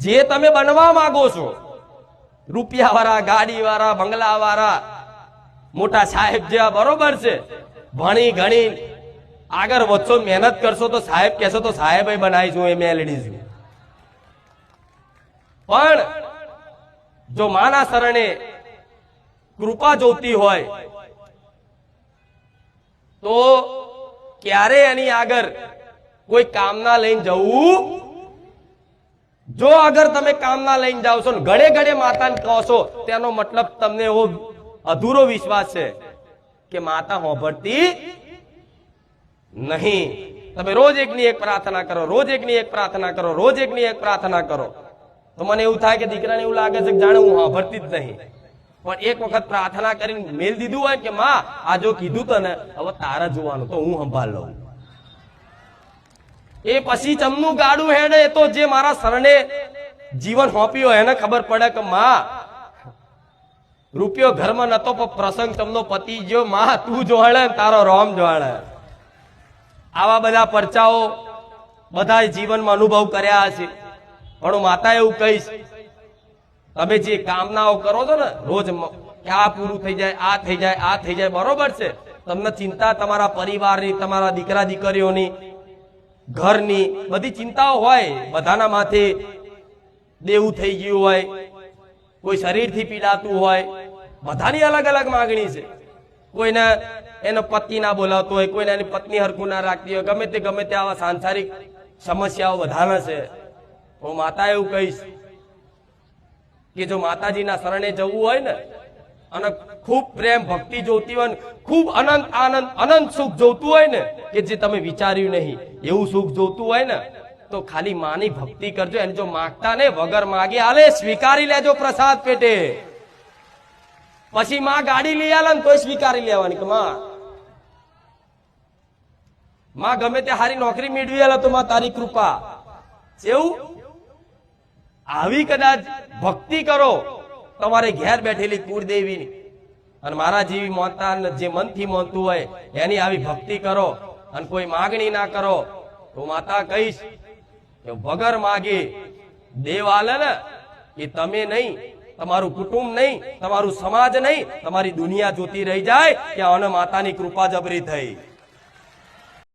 જે તમે બનવા માંગો છો, રૂપિયા વાળા, ગાડી વાળા, બંગલા વાળા, મોટા સાહેબ જેવા, બરોબર છે, ભણી ગણી આગળ વધશો, મહેનત કરશો તો સાહેબ કહેશો તો સાહેબ બનાવીશું, એ મેલડી છું. પણ જો માના શરણે કૃપા જોતી હોય તો ક્યારે એની આગળ કોઈ કામના લઈને જવું. જો અગર તમે કામના લઈને જાવ છો ને ઘડે ઘડે માતાને કહો છો, તેનો મતલબ તમને એવો અધૂરો વિશ્વાસ છે કે માતા હોભળતી નહીં. તમે રોજ એકની એક પ્રાર્થના કરો, રોજ એકની એક પ્રાર્થના કરો, રોજ એકની એક પ્રાર્થના કરો, તો મને એવું થાય કે દીકરાને એવું લાગે છે કે જાણે હું હોભળતી જ નહીં. પણ એક વખત પ્રાર્થના કરીને મેલ દીધું હોય કે માં આ જો કીધું તો ને હવે તારા જોવાનું, તો હું સંભાળ લઉં. એ પછી ચમનું ગાડું હેડે, એ તો જે મારા શરણે જીવન હોપ્યું હોય એને ખબર પડે કે માં રૂપિયો ઘરમાં નતો પણ પ્રસંગ તમનો પતિ ગયો, માં તું જોડે તારો રોમ જોડે. આવા બધા પરચાઓ બધા જીવનમાં અનુભવ કર્યા છે. પણ હું માતા એવું કહીશ, તમે જે કામનાઓ કરો છો ને રોજ કે આ પૂરું થઈ જાય, આ થઈ જાય, આ થઈ જાય, બરોબર છે, તમને ચિંતા તમારા પરિવારની, તમારા દીકરા દીકરીઓની, ઘરની બધી ચિંતાઓ હોય. બધાના માથે દેવું થઈ ગયું હોય, કોઈ શરીરથી પીડાતું હોય, બધાની અલગ અલગ માંગણી છે. કોઈને એનો પતિ ના બોલાવતો હોય, કોઈને એની પત્ની હરખું ના રાખતી હોય, ગમે તે આવા સાંસારિક સમસ્યાઓ બધાના છે. હું માતા એવું કહીશ કે જો માતાજીના શરણે જવું હોય ને અને ખૂબ પ્રેમ ભક્તિ જોતી હોય ને, ખૂબ અનંત આનંદ અનંત સુખ જોતું હોય ને કે જે તમે વિચાર્યું નહીં એવું સુખ જોતું હોય ને, તો ખાલી માની ભક્તિ કરજો. એને જો માગતા ને વગર માગે આલે, સ્વીકારી લેજો પ્રસાદ પેટે. પછી માં ગાડી લઈ આલે ને તોય સ્વીકારી લેવાની કે માં ગમે તે હારી નોકરી મેળવી આલે તો માં તારી કૃપા. એવું આવી કદાચ ભક્તિ કરો તમારે ઘેર બેઠેલી કુળદેવીની, અને મારા જેવી મોનતા જે મનથી મોનતું હોય એની આવી ભક્તિ કરો અને કોઈ માગણી ના કરો, તો માતા કહીશ કે વગર માગે દેવ આલે ને એ તમે નહીં, તમારું કુટુંબ નહીં, તમારું સમાજ નહીં, તમારી દુનિયા જોતી રહી જાય કે આને માતાની કૃપા જબરી થઈ.